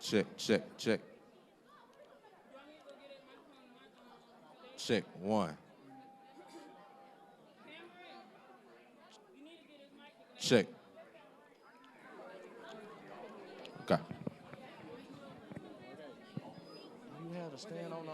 Check, check, check. Check one. Check. Okay. You had to stand on the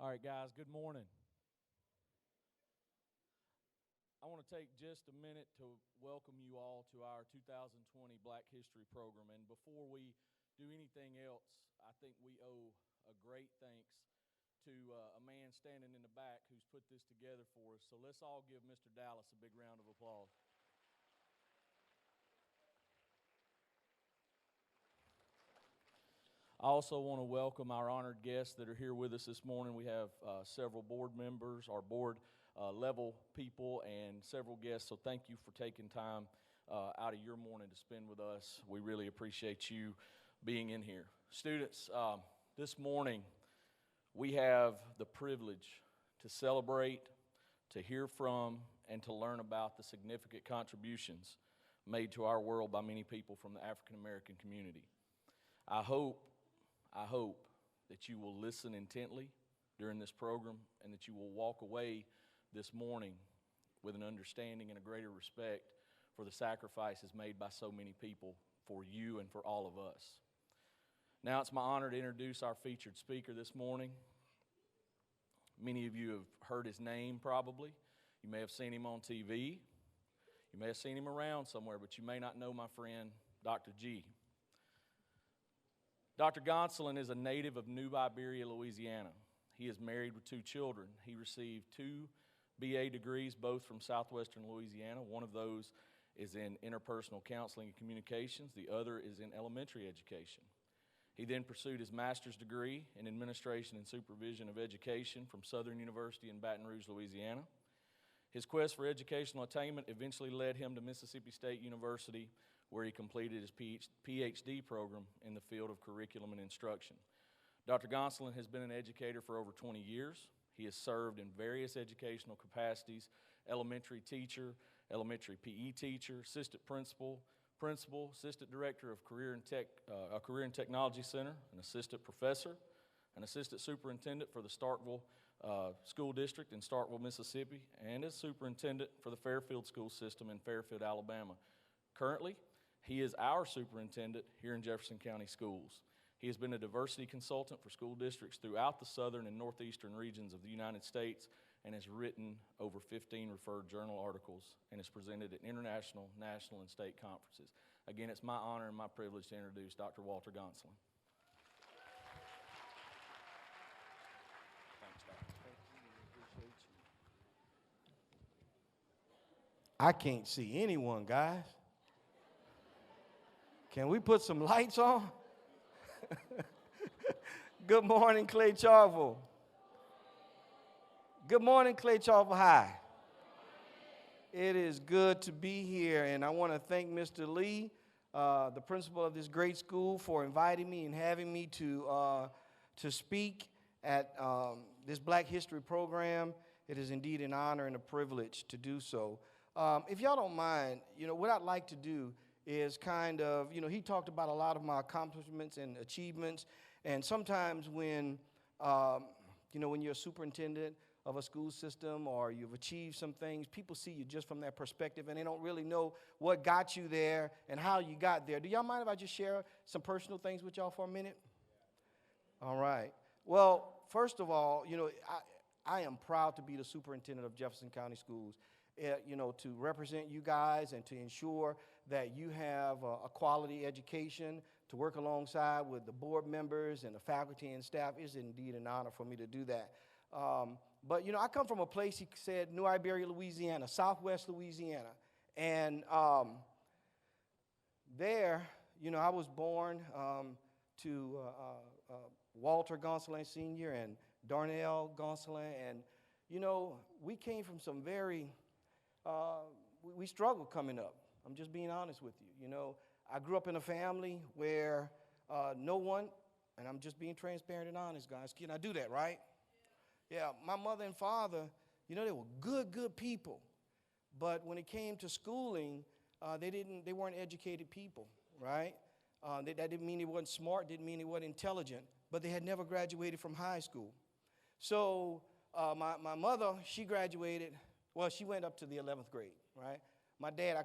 All right, guys, good morning. I want to take just a minute to welcome you all to our 2020 Black History Program. And before we do anything else, I think we owe a great thanks to a man standing in the back who's put this together for us. So let's all give Mr. Dallas a big round of applause. I also want to welcome our honored guests that are here with us this morning. We have several board members, our board level people, and several guests. So thank you for taking time out of your morning to spend with us. We really appreciate you being in here. Students, this morning we have the privilege to celebrate, to hear from, and to learn about the significant contributions made to our world by many people from the African American community. I hope that you will listen intently during this program and that you will walk away this morning with an understanding and a greater respect for the sacrifices made by so many people for you and for all of us. Now it's my honor to introduce our featured speaker this morning. Many of you have heard his name probably. You may have seen him on TV. You may have seen him around somewhere, but you may not know my friend, Dr. G. Dr. Gonsolin is a native of New Iberia, Louisiana. He is married with 2 children. He received 2 BA degrees, both from Southwestern Louisiana. One of those is in interpersonal counseling and communications. The other is in elementary education. He then pursued his master's degree in administration and supervision of education from Southern University in Baton Rouge, Louisiana. His quest for educational attainment eventually led him to Mississippi State University, where he completed his PhD program in the field of curriculum and instruction. Dr. Gonsolin has been an educator for over 20 years. He has served in various educational capacities: elementary teacher, elementary PE teacher, assistant principal, assistant director of Career and Technology Center, an assistant professor, an assistant superintendent for the Starkville School District in Starkville, Mississippi, and as superintendent for the Fairfield School System in Fairfield, Alabama. Currently, he is our superintendent here in Jefferson County Schools. He has been a diversity consultant for school districts throughout the southern and northeastern regions of the United States and has written over 15 referred journal articles and has presented at international, national, and state conferences. Again, it's my honor and my privilege to introduce Dr. Walter Gonsolin. Thanks, Doctor. Thank you. Appreciate you. I can't see anyone, guys. Can we put some lights on? Good morning, Clay-Chalkville. Good morning, Clay-Chalkville High. It is good to be here, and I want to thank Mr. Lee, the principal of this great school, for inviting me and having me to speak at this Black History program. It is indeed an honor and a privilege to do so. If y'all don't mind, what I'd like to do is kind of, he talked about a lot of my accomplishments and achievements, and sometimes when, when you're a superintendent of a school system or you've achieved some things, people see you just from that perspective, and they don't really know what got you there and how you got there. Do y'all mind if I just share some personal things with y'all for a minute? All right. Well, first of all, I am proud to be the superintendent of Jefferson County Schools. To represent you guys and to ensure that you have a quality education, to work alongside with the board members and the faculty and staff is indeed an honor for me to do that. But I come from a place, he said, New Iberia, Louisiana, Southwest Louisiana. And there, I was born to Walter Gonsolin Sr. and Darnell Gonsolin. And, we came from some very... we struggled coming up. I'm just being honest with you. I grew up in a family where no one, and I'm just being transparent and honest, guys. Can I do that, right? Yeah, my mother and father, they were good people. But when it came to schooling, they weren't educated people, right? That didn't mean they weren't smart, didn't mean they weren't intelligent, but they had never graduated from high school. So my mother, she graduated. Well, she went up to the 11th grade, right? My dad, I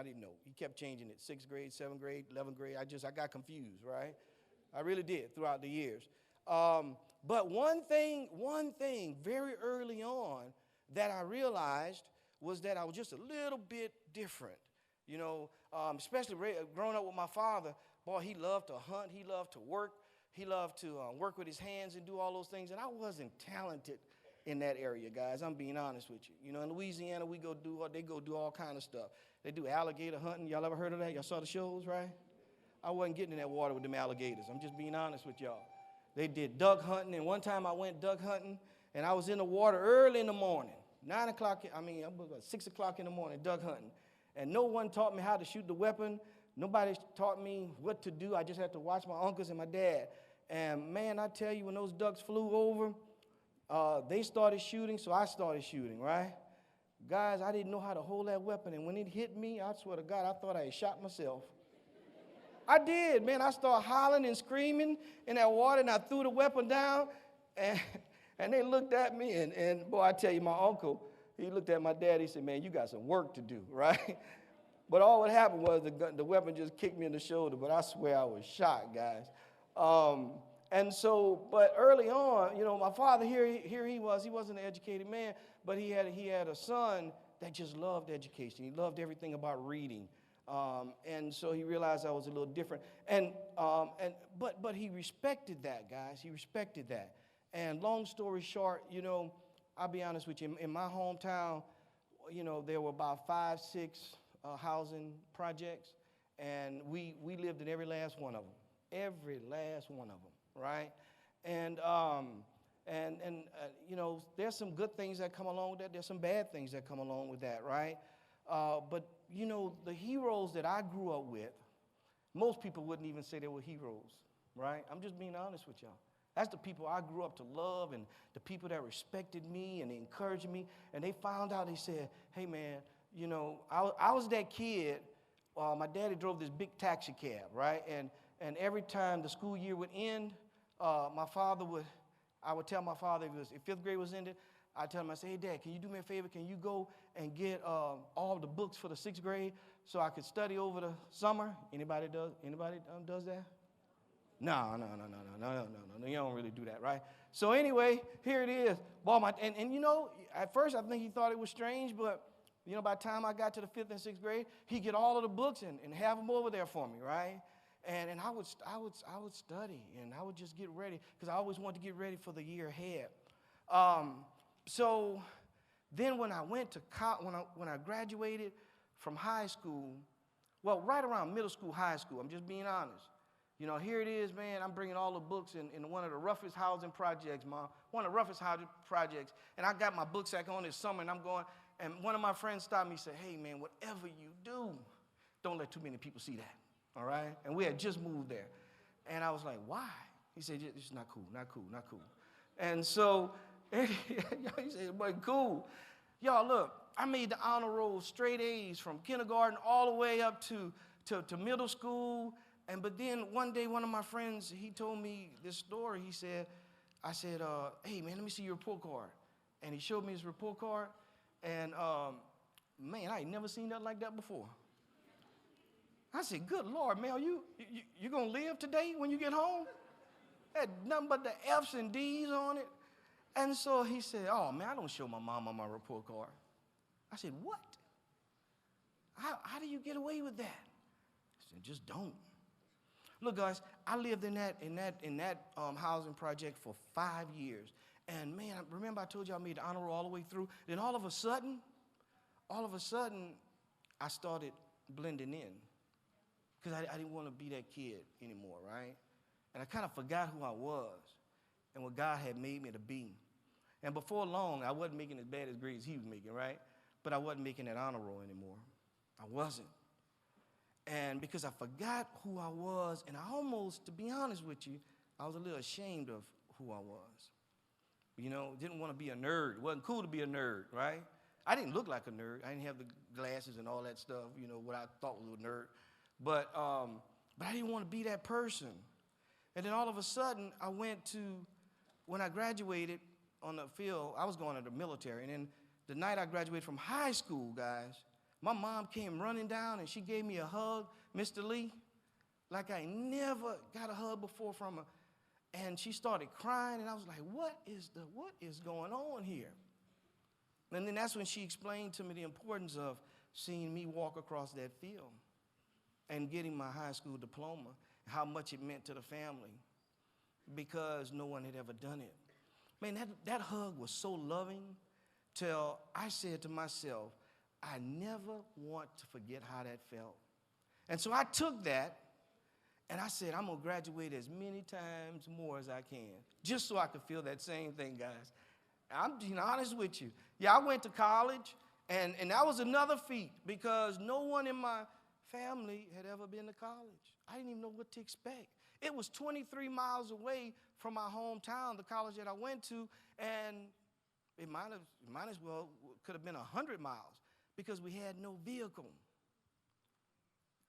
didn't know. He kept changing it, 6th grade, 7th grade, 11th grade. I got confused, right? I really did throughout the years. But one thing very early on that I realized was that I was just a little bit different. You know, especially growing up with my father, boy, he loved to hunt, he loved to work, he loved to work with his hands and do all those things, and I wasn't talented in that area, guys. I'm being honest with you. You know, in Louisiana, they go do all kind of stuff. They do alligator hunting. Y'all ever heard of that? Y'all saw the shows, right? I wasn't getting in that water with them alligators. I'm just being honest with y'all. They did duck hunting, and one time I went duck hunting, and I was in the water early in the morning, 9 o'clock, about 6 o'clock in the morning, duck hunting. And no one taught me how to shoot the weapon. Nobody taught me what to do. I just had to watch my uncles and my dad. And, man, I tell you, when those ducks flew over, they started shooting, so I started shooting, right? Guys, I didn't know how to hold that weapon, and when it hit me, I swear to God, I thought I had shot myself. I did, man. I started hollering and screaming in that water, and I threw the weapon down, and they looked at me, and boy, I tell you, my uncle, he looked at my dad, he said, man, you got some work to do, right? But all what happened was the weapon just kicked me in the shoulder, but I swear I was shot, guys. And so, but early on, you know, my father, here he was. He wasn't an educated man, but he had a son that just loved education. He loved everything about reading. And so he realized I was a little different. But he respected that, guys. He respected that. And long story short, you know, I'll be honest with you. In my hometown, you know, there were about 5, 6 housing projects, and we lived in every last one of them. Every last one of them, right? And you know, there's some good things that come along with that. There's some bad things that come along with that, right? But, you know, the heroes that I grew up with, most people wouldn't even say they were heroes, right? I'm just being honest with y'all. That's the people I grew up to love, and the people that respected me and encouraged me. And they found out, they said, hey, man, you know, I was that kid. My daddy drove this big taxi cab, right? And every time the school year would end, I would tell my father, if 5th grade was ended, I'd tell him, I say, hey, Dad, can you do me a favor? Can you go and get all the books for the 6th grade so I could study over the summer? Anybody does that? No, you don't really do that, right? So anyway, here it is. And you know, at first I think he thought it was strange, but, you know, by the time I got to the 5th and 6th grade, he'd get all of the books and have them over there for me, right? And I would study, and I would just get ready, because I always wanted to get ready for the year ahead. So then when I went to when I graduated from high school, well, right around middle school, high school, I'm just being honest. You know, here it is, man, I'm bringing all the books in one of the roughest housing projects, one of the roughest housing projects, and I got my book sack on this summer, and I'm going, and one of my friends stopped me and said, hey, man, whatever you do, don't let too many people see that, all right? And we had just moved there. And I was like, why? He said, it's not cool, not cool, not cool. And so he said, boy, cool. Y'all, look, I made the honor roll, straight A's from kindergarten all the way up to middle school. But then one day, one of my friends, he told me this story. I said, hey, man, let me see your report card. And he showed me his report card. And, man, I ain't never seen nothing like that before. I said, good Lord, man, you going to live today when you get home? Had nothing but the F's and D's on it. And so he said, oh, man, I don't show my mom on my report card. I said, what? How do you get away with that? I said, just don't. Look, guys, I lived in that housing project for 5 years. And, man, remember I told you I made the honor roll all the way through? Then all of a sudden, I started blending in, because I didn't want to be that kid anymore, right? And I kind of forgot who I was and what God had made me to be. And before long, I wasn't making as bad as grades he was making, right? But I wasn't making that honor roll anymore. I wasn't. And because I forgot who I was, and I almost, to be honest with you, I was a little ashamed of who I was. You know, didn't want to be a nerd. It wasn't cool to be a nerd, right? I didn't look like a nerd. I didn't have the glasses and all that stuff, you know, what I thought was a nerd. But I didn't want to be that person. And then all of a sudden, when I graduated on the field, I was going to the military. And then the night I graduated from high school, guys, my mom came running down, and she gave me a hug, Mr. Lee, like I never got a hug before from her. And she started crying, and I was like, what is going on here? And then that's when she explained to me the importance of seeing me walk across that field and getting my high school diploma, how much it meant to the family, because no one had ever done it. Man, that hug was so loving till I said to myself, I never want to forget how that felt. And so I took that, and I said, I'm going to graduate as many times more as I can, just so I could feel that same thing, guys. I'm being honest with you. Yeah, I went to college, and that was another feat, because no one in my family had ever been to college. I didn't even know what to expect. It was 23 miles away from my hometown, the college that I went to, and it might as well could have been 100 miles, because we had no vehicle.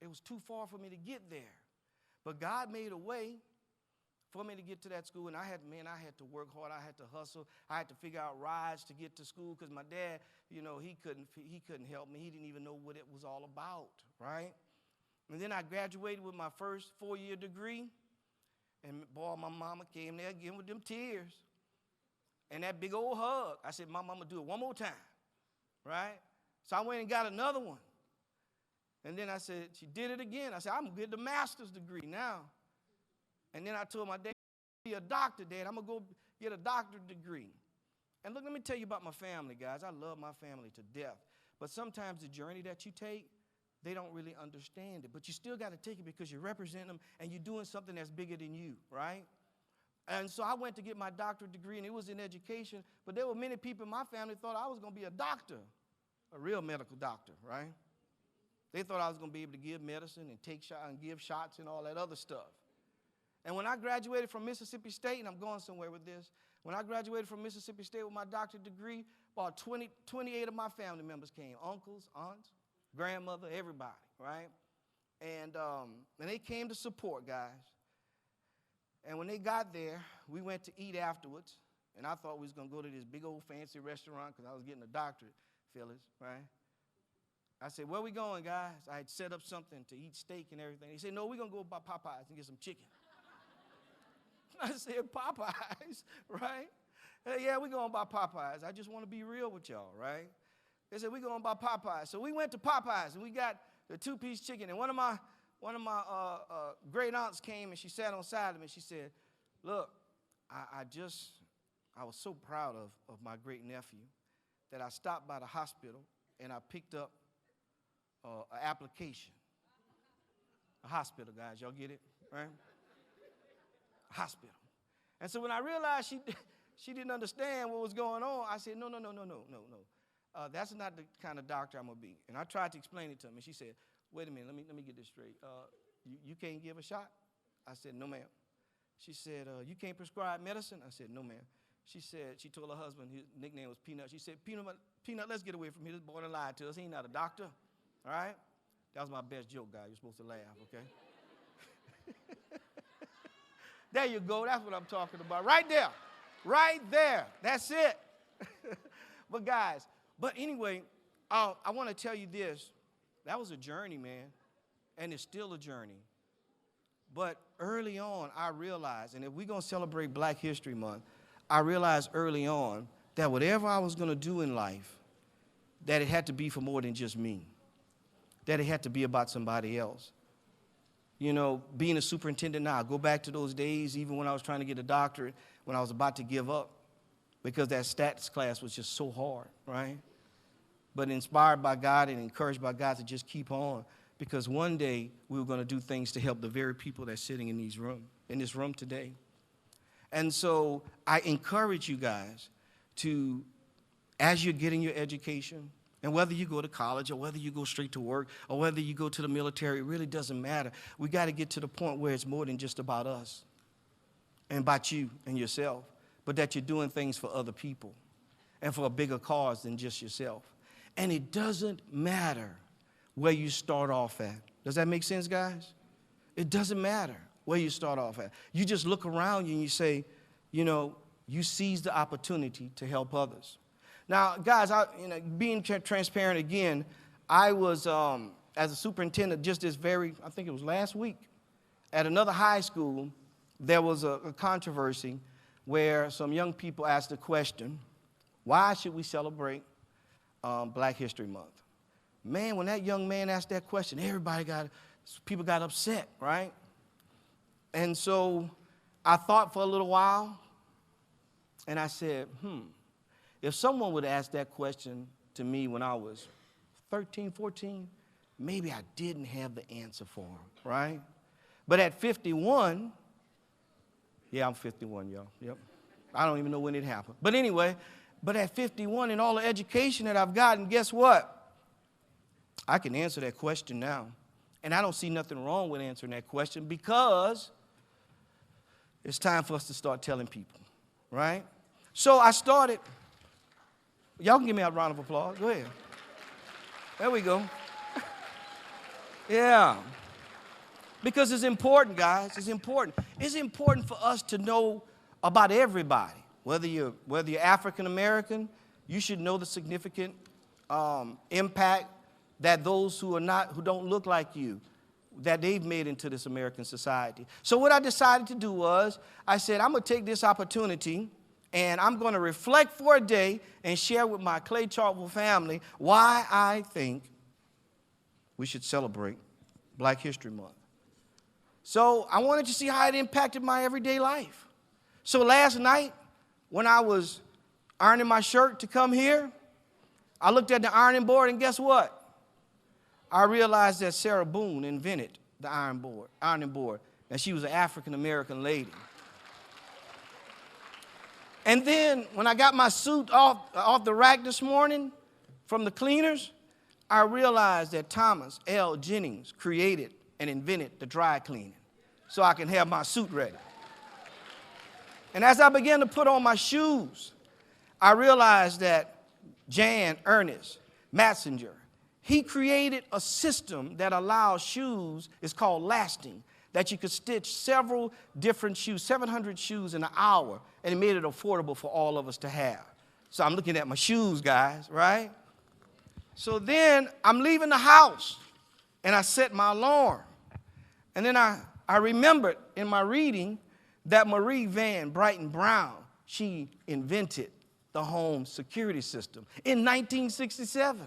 It was too far for me to get there. But God made a way for me to get to that school, and I had to work hard. I had to hustle. I had to figure out rides to get to school, because my dad, he couldn't help me. He didn't even know what it was all about, right? And then I graduated with my first 4-year degree, and boy, my mama came there again with them tears and that big old hug. I said, Mama, I'm going to do it one more time, right? So I went and got another one. And then I said, she did it again. I said, I'm going to get the master's degree now. And then I told my dad, be a doctor, Dad. I'm going to go get a doctorate degree. And look, let me tell you about my family, guys. I love my family to death. But sometimes the journey that you take, they don't really understand it. But you still got to take it, because you represent them and you're doing something that's bigger than you, right? And so I went to get my doctorate degree, and it was in education. But there were many people in my family thought I was going to be a doctor, a real medical doctor, right? They thought I was going to be able to give medicine and take shots and give shots and all that other stuff. And when I graduated from Mississippi State, and I'm going somewhere with this, when I graduated from Mississippi State with my doctorate degree, about 28 of my family members came, uncles, aunts, grandmother, everybody, right? And they came to support, guys. And when they got there, we went to eat afterwards, and I thought we was going to go to this big old fancy restaurant, because I was getting a doctorate, Phyllis, right? I said, where we going, guys? I had set up something to eat steak and everything. He said, no, we're going to go by Popeyes and get some chicken. I said, Popeyes, right? Yeah, we're going by Popeyes. I just want to be real with y'all, right? They said, we're going by Popeyes. So we went to Popeyes, and we got the 2-piece chicken. And one of my great aunts came, and she sat on the side of me, and she said, look, I was so proud of my great nephew that I stopped by the hospital, and I picked up an application. A hospital, guys. Y'all get it, right? A hospital. And so when I realized she didn't understand what was going on, I said, no. That's not the kind of doctor I'm going to be. And I tried to explain it to him. And she said, wait a minute, let me get this straight. You can't give a shot? I said, no, ma'am. She said, you can't prescribe medicine? I said, no, ma'am. She told her husband, his nickname was Peanut. She said, Peanut, let's get away from here. This boy done lied to us. He ain't not a doctor. All right? That was my best joke, guy. You're supposed to laugh, okay? There you go. That's what I'm talking about. Right there. Right there. That's it. But, guys, anyway, I want to tell you this. That was a journey, man, and it's still a journey. But early on, I realized, and if we're going to celebrate Black History Month, I realized early on that whatever I was going to do in life, that it had to be for more than just me, that it had to be about somebody else. You know, being a superintendent now, I go back to those days, even when I was trying to get a doctorate, when I was about to give up, because that stats class was just so hard, right? But inspired by God and encouraged by God to just keep on, because one day we were going to do things to help the very people that's sitting in this room today. And so I encourage you guys to, as you're getting your education, and whether you go to college or whether you go straight to work or whether you go to the military, it really doesn't matter. We got to get to the point where it's more than just about us and about you and yourself, but that you're doing things for other people and for a bigger cause than just yourself. And it doesn't matter where you start off at. Does that make sense, guys? It doesn't matter where you start off at. You just look around you and you say, you know, you seize the opportunity to help others. Now, guys, being transparent again, I was, as a superintendent, just I think it was last week, at another high school, there was a controversy where some young people asked the question, why should we celebrate Black History Month? Man, when that young man asked that question, people got upset, right? And so I thought for a little while, and I said, if someone would ask that question to me when I was 13, 14, maybe I didn't have the answer for them, right? But at 51, yeah, I'm 51, y'all, yep. I don't even know when it happened. But anyway, at 51 and all the education that I've gotten, guess what? I can answer that question now. And I don't see nothing wrong with answering that question because it's time for us to start telling people, right? So I started. Y'all can give me a round of applause. Go ahead. There we go. Yeah. Because it's important, guys. It's important. It's important for us to know about everybody. Whether you're African American, you should know the significant impact that those who don't look like you, that they've made into this American society. So what I decided to do was, I said, I'm going to take this opportunity and I'm going to reflect for a day and share with my Clay-Chalkville family why I think we should celebrate Black History Month. So I wanted to see how it impacted my everyday life. So last night, when I was ironing my shirt to come here, I looked at the ironing board, and guess what? I realized that Sarah Boone invented the ironing board, and she was an African-American lady. And then when I got my suit off the rack this morning from the cleaners, I realized that Thomas L. Jennings created and invented the dry cleaning so I can have my suit ready. And as I began to put on my shoes, I realized that Jan Ernest Matzinger, he created a system that allows shoes, it's called lasting, that you could stitch several different shoes, 700 shoes in an hour, and it made it affordable for all of us to have. So I'm looking at my shoes, guys, right? So then I'm leaving the house, and I set my alarm. And then I remembered in my reading that Marie Van Brighton Brown, she invented the home security system in 1967.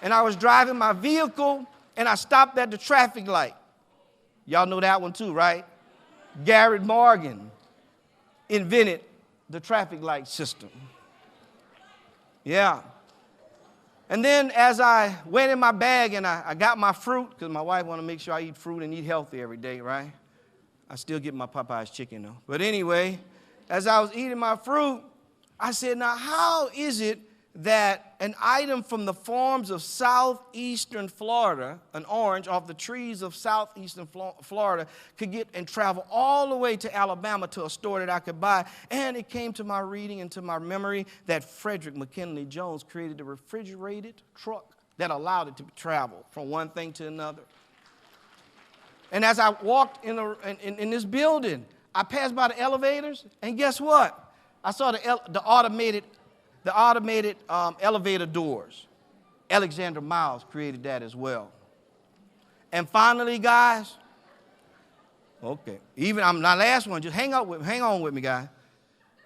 And I was driving my vehicle, and I stopped at the traffic light. Y'all know that one too, right? Garrett Morgan invented the traffic light system. Yeah. And then as I went in my bag and I got my fruit, because my wife want to make sure I eat fruit and eat healthy every day, right? I still get my Popeye's chicken, though. But anyway, as I was eating my fruit, I said, now how is it that an item from the farms of southeastern Florida, an orange off the trees of southeastern Florida, could get and travel all the way to Alabama to a store that I could buy? And it came to my reading and to my memory that Frederick McKinley Jones created a refrigerated truck that allowed it to travel from one thing to another. And as I walked in this building, I passed by the elevators, and guess what? I saw the automated elevator doors. Alexander Miles created that as well. And finally, guys, okay, I'm my last one, just hang on with me, guys.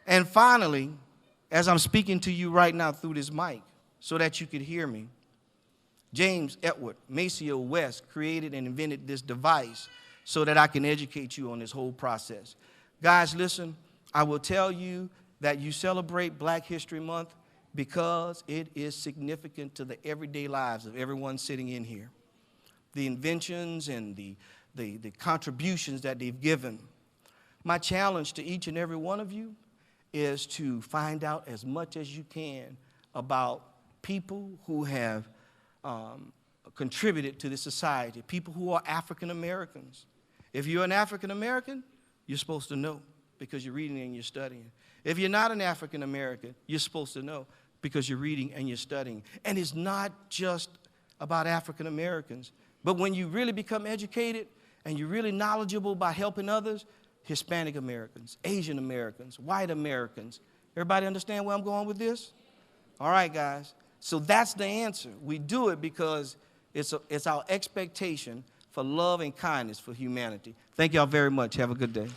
And finally, as I'm speaking to you right now through this mic so that you could hear me, James Edward Maceo West created and invented this device so that I can educate you on this whole process. Guys, listen, I will tell you that you celebrate Black History Month because it is significant to the everyday lives of everyone sitting in here. The inventions and the contributions that they've given. My challenge to each and every one of you is to find out as much as you can about people who have contributed to this society, people who are African Americans. If you're an African American, you're supposed to know because you're reading and you're studying. If you're not an African American, you're supposed to know because you're reading and you're studying. And it's not just about African Americans, but when you really become educated and you're really knowledgeable about helping others, Hispanic Americans, Asian Americans, white Americans. Everybody understand where I'm going with this? All right, guys. So that's the answer. We do it because it's our expectation for love and kindness for humanity. Thank y'all very much. Have a good day.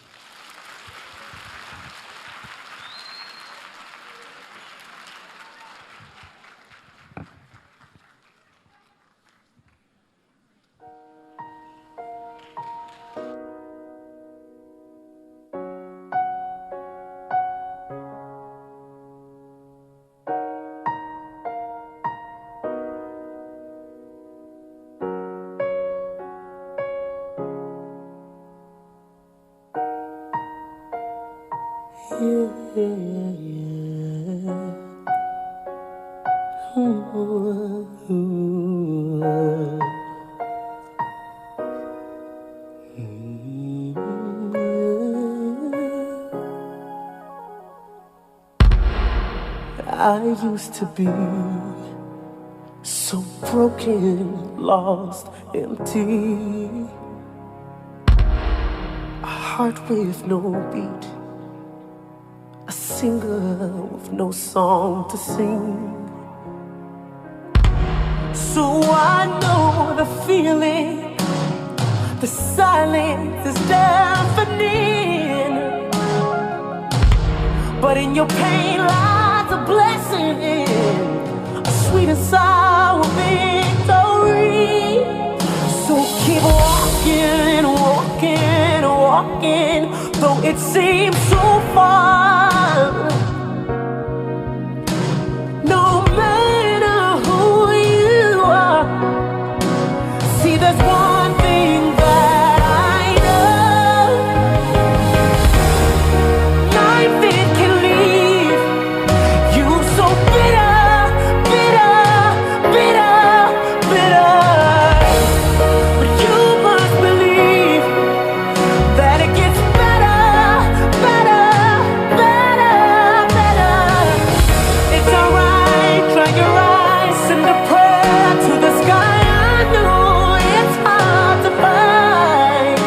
I used to be so broken, lost, empty. A heart with no beat, a singer with no song to sing. So I know the feeling, the silence is deafening. But in your pain lies a blessing, a sweet and sour victory. So keep walking, walking, walking, though it seems so far. No matter who you are, see there's one thing that I know. Life it can leave you so bitter, bitter, bitter, bitter. But you must believe that it gets better, better, better, better. It's alright, dry your eyes, send a prayer to the sky. I know it's hard to find,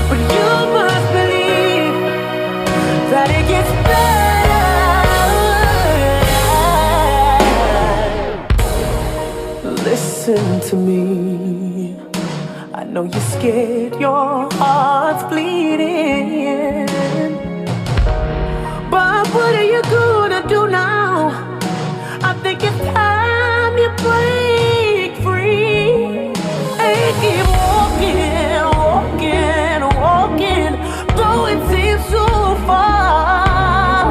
but you must believe that it gets better. Listen to me. I know you're scared, your heart's bleeding. But what are you gonna do now? I think it's time you break free and keep walking, walking, walking, though it seems so far.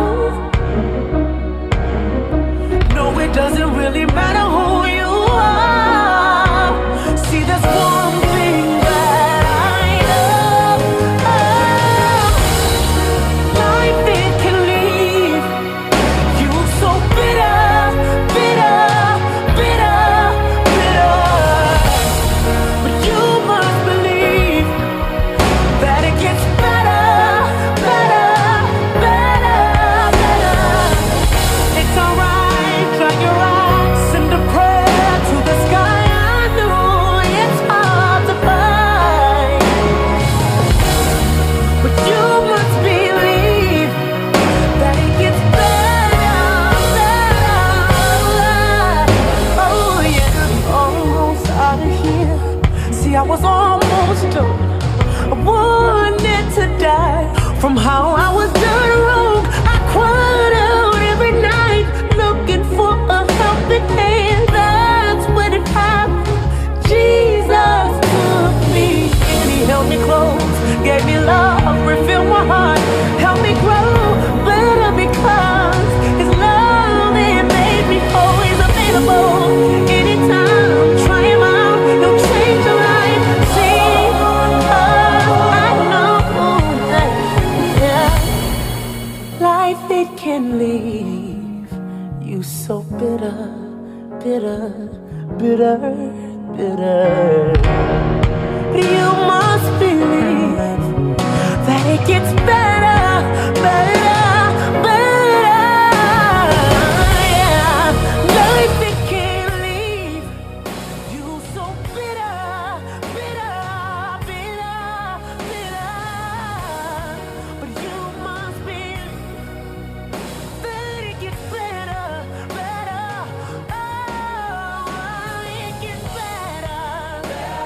No, it doesn't really matter who you are. See, there's one thing that I know. Life it can leave you so bitter, bitter, bitter, bitter. But you must believe that it gets better, better, better, better. It's alright, dry your eyes, send a prayer to the sky. I know it's hard to find, but you must believe that it gets better, better. Oh yeah, almost out of here. See, I was almost done. I wanted to die from how I was done wrong. I cried out every night looking for a helping hand. That's when it happened. Jesus took me and he held me close, gave me love, refilled my heart, helped me grow better because his love it made me always available. Anytime, try him out, he'll change your life. See, I know that, yeah. Life it can leave you so bitter, bitter, bitter, bitter. But you must believe that it gets better, better, better. Yeah. Life it can leave you so bitter, bitter, bitter, bitter. But you must believe that it gets better, better. Oh, it gets better, better.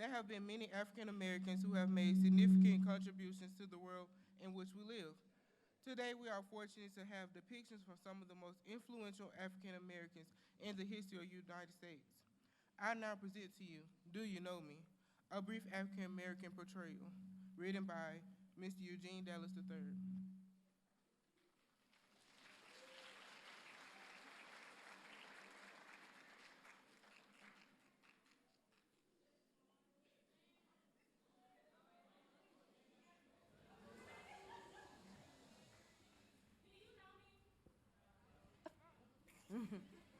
There have been many African Americans who have made significant contributions to the world in which we live. Today, we are fortunate to have depictions from some of the most influential African Americans in the history of the United States. I now present to you, Do You Know Me? A brief African American portrayal, written by Mr. Eugene Dallas III.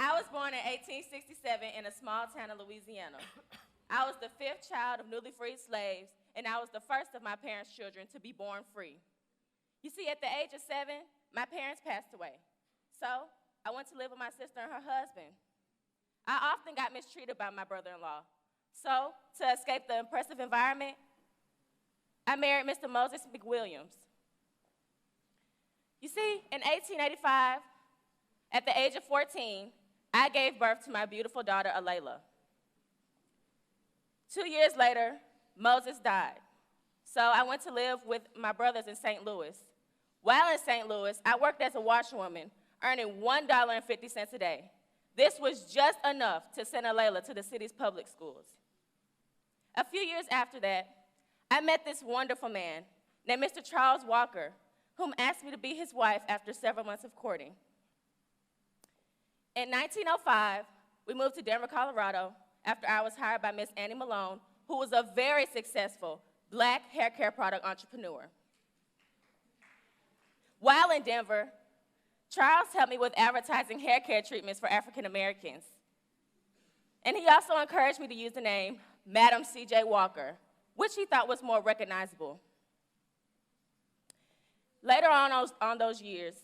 I was born in 1867 in a small town in Louisiana. I was the 5th child of newly freed slaves, and I was the first of my parents' children to be born free. You see, at the age of 7, my parents passed away. So I went to live with my sister and her husband. I often got mistreated by my brother-in-law. So to escape the oppressive environment, I married Mr. Moses McWilliams. You see, in 1885, at the age of 14, I gave birth to my beautiful daughter, Alayla. 2 years later, Moses died. So I went to live with my brothers in St. Louis. While in St. Louis, I worked as a washerwoman, earning $1.50 a day. This was just enough to send Alayla to the city's public schools. A few years after that, I met this wonderful man named Mr. Charles Walker, whom asked me to be his wife after several months of courting. In 1905, we moved to Denver, Colorado, after I was hired by Miss Annie Malone, who was a very successful Black hair care product entrepreneur. While in Denver, Charles helped me with advertising hair care treatments for African Americans. And he also encouraged me to use the name Madam C.J. Walker, which he thought was more recognizable. Later on those years,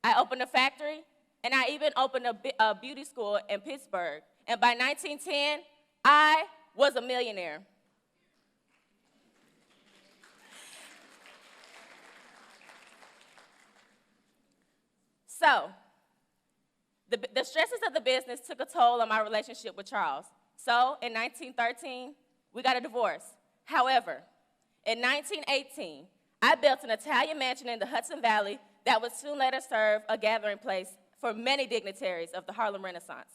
I opened a factory, and I even opened a beauty school in Pittsburgh. And by 1910, I was a millionaire. So, the stresses of the business took a toll on my relationship with Charles. So, in 1913, we got a divorce. However, in 1918, I built an Italian mansion in the Hudson Valley that would soon later serve a gathering place for many dignitaries of the Harlem Renaissance.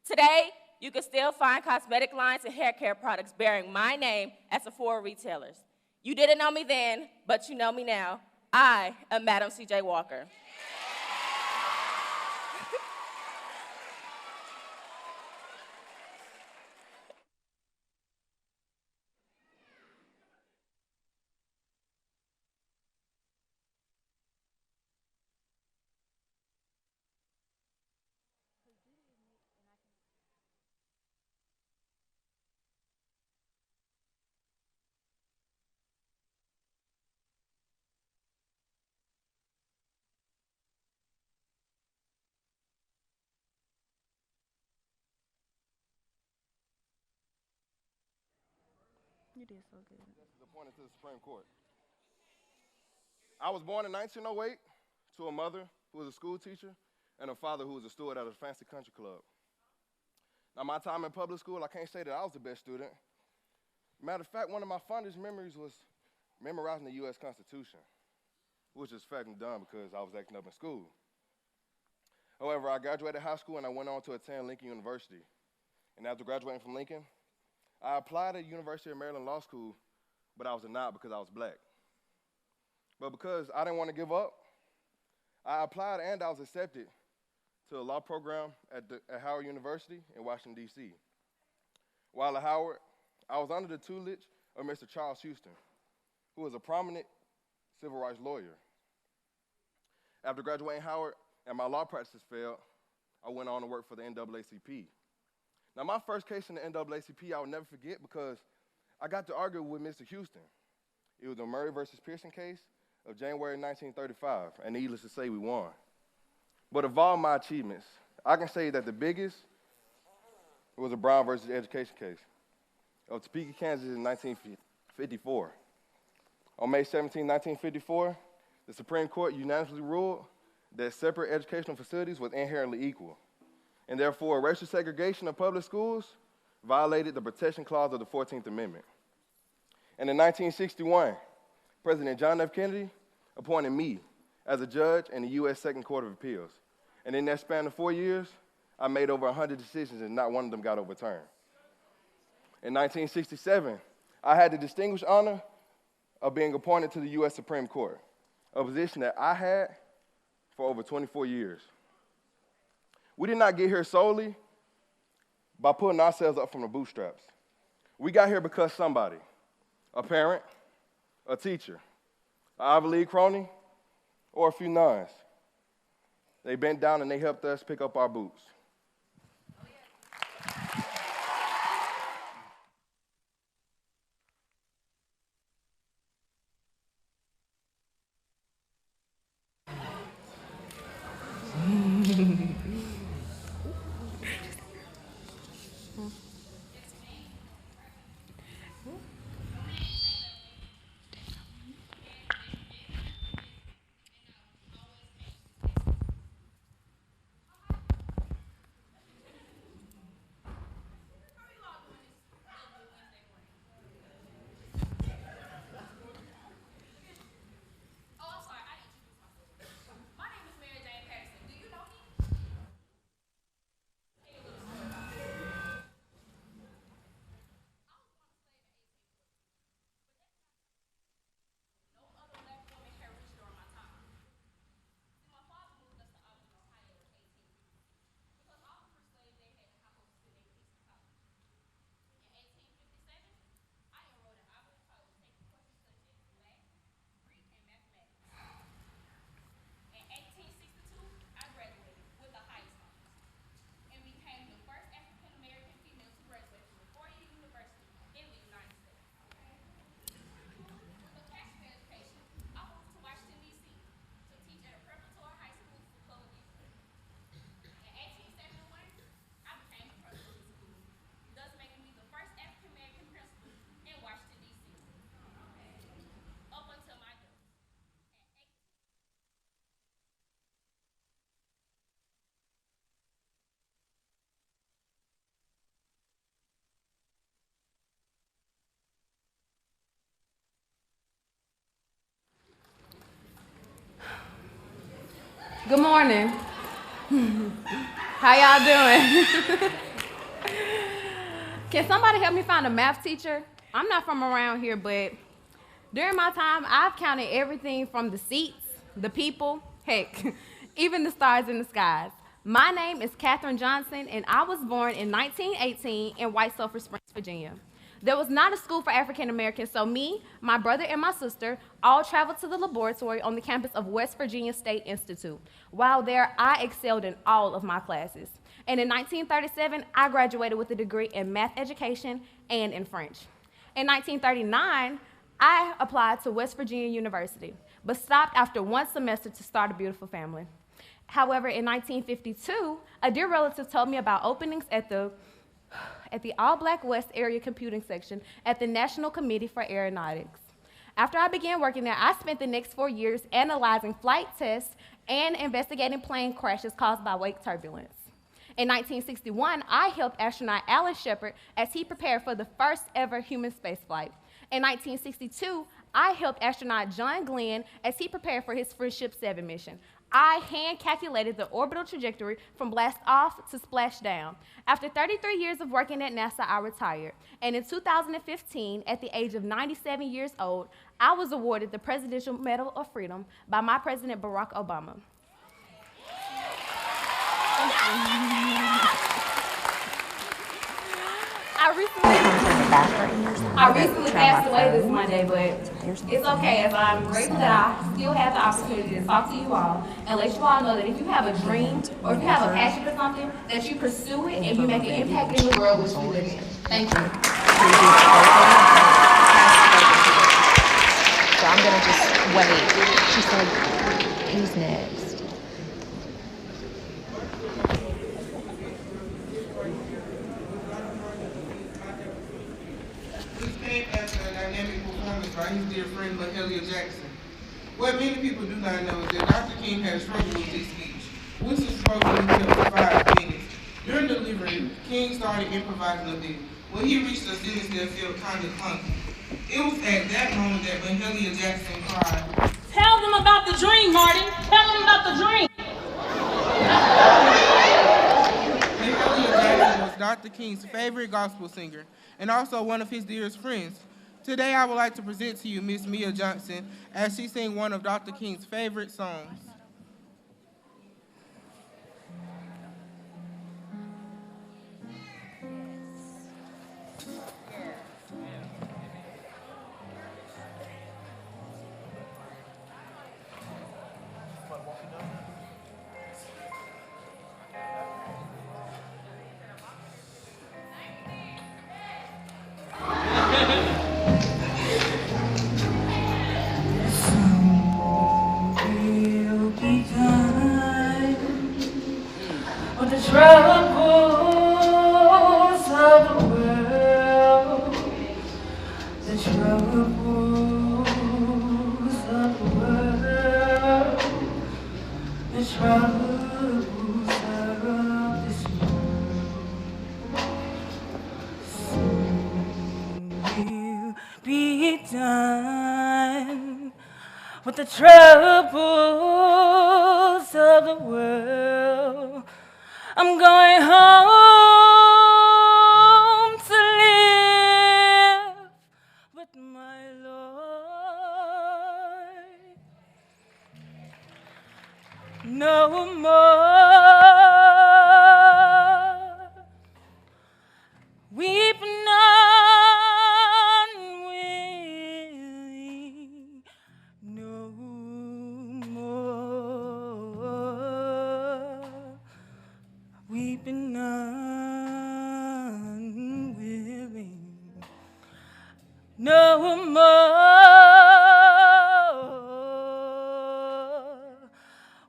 Today, you can still find cosmetic lines and hair care products bearing my name at Sephora retailers. You didn't know me then, but you know me now. I am Madam C.J. Walker. You did so good. Justice appointed to the Supreme Court. I was born in 1908 to a mother who was a school teacher and a father who was a steward at a fancy country club. Now, my time in public school, I can't say that I was the best student. Matter of fact, one of my fondest memories was memorizing the U.S. Constitution, which is fucking dumb because I was acting up in school. However, I graduated high school and I went on to attend Lincoln University. And after graduating from Lincoln, I applied at the University of Maryland Law School, but I was denied because I was black. But because I didn't want to give up, I applied and I was accepted to a law program at Howard University in Washington, D.C. While at Howard, I was under the tutelage of Mr. Charles Houston, who was a prominent civil rights lawyer. After graduating Howard and my law practices failed, I went on to work for the NAACP. Now, my first case in the NAACP, I will never forget because I got to argue with Mr. Houston. It was the Murray versus Pearson case of January 1935, and needless to say, we won. But of all my achievements, I can say that the biggest was a Brown versus Education case of Topeka, Kansas in 1954. On May 17, 1954, the Supreme Court unanimously ruled that separate educational facilities was inherently equal, and therefore racial segregation of public schools violated the Protection Clause of the 14th Amendment. And in 1961, President John F. Kennedy appointed me as a judge in the U.S. Second Court of Appeals. And in that span of 4 years, I made over 100 decisions and not one of them got overturned. In 1967, I had the distinguished honor of being appointed to the U.S. Supreme Court, a position that I had for over 24 years. We did not get here solely by putting ourselves up from the bootstraps. We got here because somebody, a parent, a teacher, an Ivy League crony, or a few nuns, they bent down and they helped us pick up our boots. Good morning. How y'all doing? Can somebody help me find a math teacher? I'm not from around here, but during my time, I've counted everything from the seats, the people, heck, even the stars in the skies. My name is Katherine Johnson, and I was born in 1918 in White Sulphur Springs, Virginia. There was not a school for African Americans, so me, my brother, and my sister all traveled to the laboratory on the campus of West Virginia State Institute. While there, I excelled in all of my classes. And in 1937, I graduated with a degree in math education and in French. In 1939, I applied to West Virginia University, but stopped after one semester to start a beautiful family. However, in 1952, a dear relative told me about openings at the All-Black West Area Computing Section at the National Committee for Aeronautics. After I began working there, I spent the next 4 years analyzing flight tests and investigating plane crashes caused by wake turbulence. In 1961, I helped astronaut Alan Shepard as he prepared for the first ever human spaceflight. In 1962, I helped astronaut John Glenn as he prepared for his Friendship 7 mission. I hand-calculated the orbital trajectory from blast off to splash down. After 33 years of working at NASA, I retired. And in 2015, at the age of 97 years old, I was awarded the Presidential Medal of Freedom by my President Barack Obama. I recently passed away this Monday, but it's okay, as I'm grateful that I still have the opportunity to talk to you all and let you all know that if you have a dream or if you have a passion for something, that you pursue it and you make an impact in the world which we live in. Thank you. So I'm gonna just wait. She said, who's next? By his dear friend Mahalia Jackson. What many people do not know is that Dr. King had struggled with this speech, which is struggled until 5 minutes. During delivery, King started improvising a bit. When he reached a sentence that felt kind of clunky. It was at that moment that Mahalia Jackson cried. Tell them about the dream, Marty. Tell them about the dream. Mahalia Jackson was Dr. King's favorite gospel singer and also one of his dearest friends. Today, I would like to present to you Miss Mia Johnson as she sings one of Dr. King's favorite songs. Will be done with the troubles of the world, the troubles of the world, the troubles of this world. Soon will be done with the troubles of the world. I'm going home to live with my Lord. No more weeping unwilling, no more weeping unwilling, no more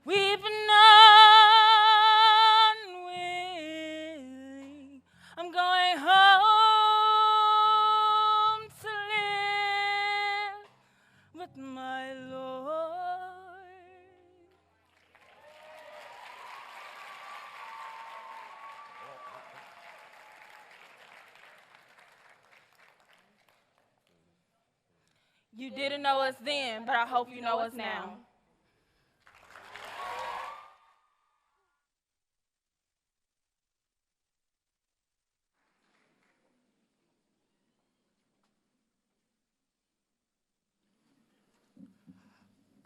weeping unwilling. I'm going home to live with my Lord. You didn't know us then, but I hope you know us now.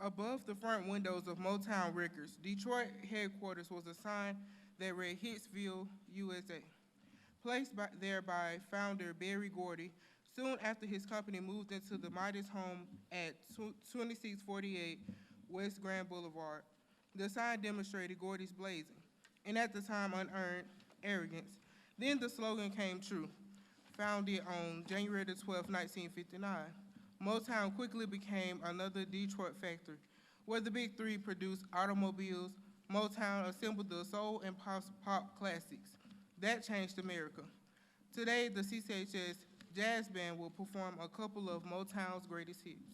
Above the front windows of Motown Records, Detroit headquarters was a sign that read Hitsville, USA. Placed there by founder Berry Gordy, soon after his company moved into the Midas home at 2648 West Grand Boulevard. The sign demonstrated Gordy's blazing, and at the time unearned, arrogance. Then the slogan came true, founded on January the 12th, 1959. Motown quickly became another Detroit factory, where the Big Three produced automobiles. Motown assembled the soul and pop classics. That changed America. Today, the CCHS Jazz Band will perform a couple of Motown's greatest hits.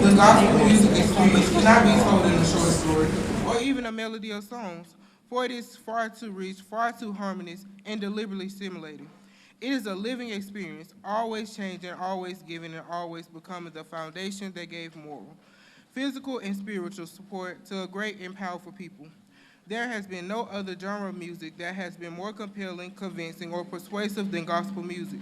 The gospel music experience cannot be told in a short story or even a melody of songs, for it is far too rich, far too harmonious, and deliberately stimulating. It is a living experience, always changing, always giving, and always becoming the foundation that gave moral, physical, and spiritual support to a great and powerful people. There has been no other genre of music that has been more compelling, convincing, or persuasive than gospel music.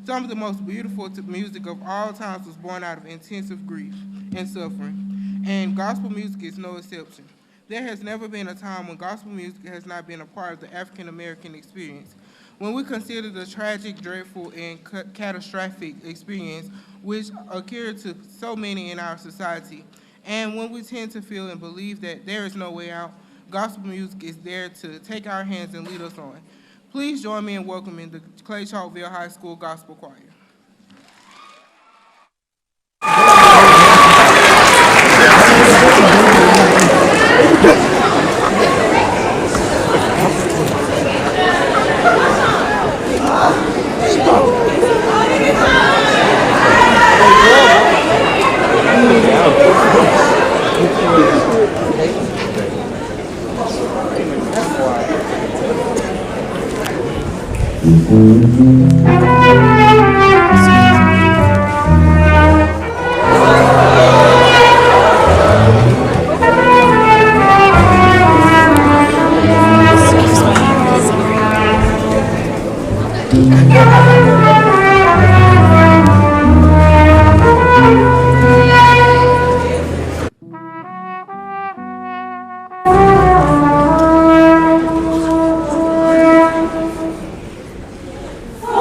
Some of the most beautiful music of all times was born out of intensive grief and suffering, and gospel music is no exception. There has never been a time when gospel music has not been a part of the African American experience. When we consider the tragic, dreadful, and catastrophic experience which occurred to so many in our society, and when we tend to feel and believe that there is no way out, gospel music is there to take our hands and lead us on. Please join me in welcoming the Clay-Chalkville High School Gospel Choir.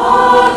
Oh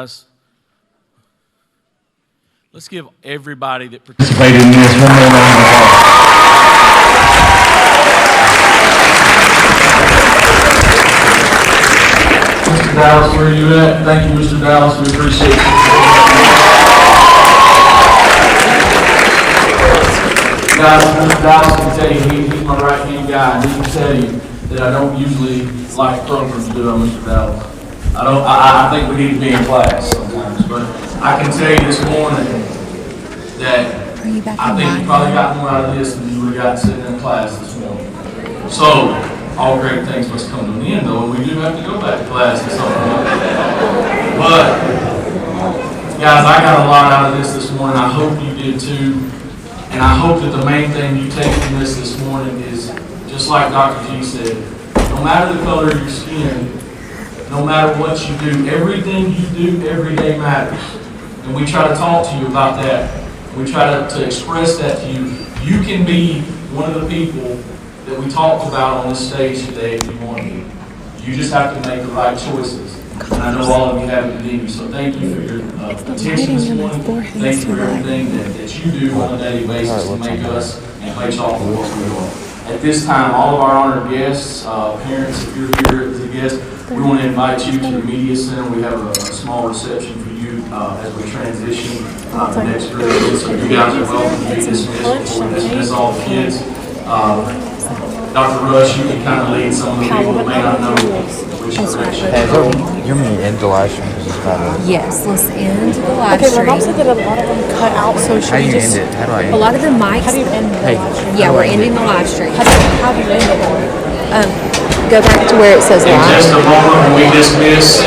guys. Let's give everybody that participated in this one more round of applause. Mr. Dallas, where are you at? Thank you, Mr. Dallas. We appreciate you. Guys, Mr. Dallas can tell you, he's my right-hand guy, and he can tell you that I don't usually like programs to do on Mr. Dallas. I think we need to be in class sometimes, but I can tell you this morning that I think you probably got more out of this than you would have gotten sitting in class this morning. So, all great things must come to an end, though, and we do have to go back to class at some point. But, guys, I got a lot out of this morning. I hope you did too. And I hope that the main thing you take from this morning is, just like Dr. G said, no matter the color of your skin, no matter what you do, everything you do every day matters. And we try to talk to you about that. We try to express that to you. You can be one of the people that we talked about on this stage today if you want to be. You just have to make the right choices. And I know all of you have it in you. So thank you for your attention this morning. Thank you for everything that you do on a daily basis to make us and Clay-Chalkville what we are. At this time, all of our honored guests, parents, if you're here as a guest, we want to invite you to the Media Center. We have a small reception for you as we transition the next group. So you guys are welcome to be dismissed before we dismiss all the kids. Dr. Rush, you can kind of lead some of the people that may not know which direction. You're going to end the live stream? Yes, let's end the live stream. Okay, my mom said that a lot of them cut out, so should we just... How do you end it? How do I end A lot of the mics... How do you end the live stream? Yeah, we're ending the live stream. How do you end it? Go back to where it says live. In just a moment when we dismiss.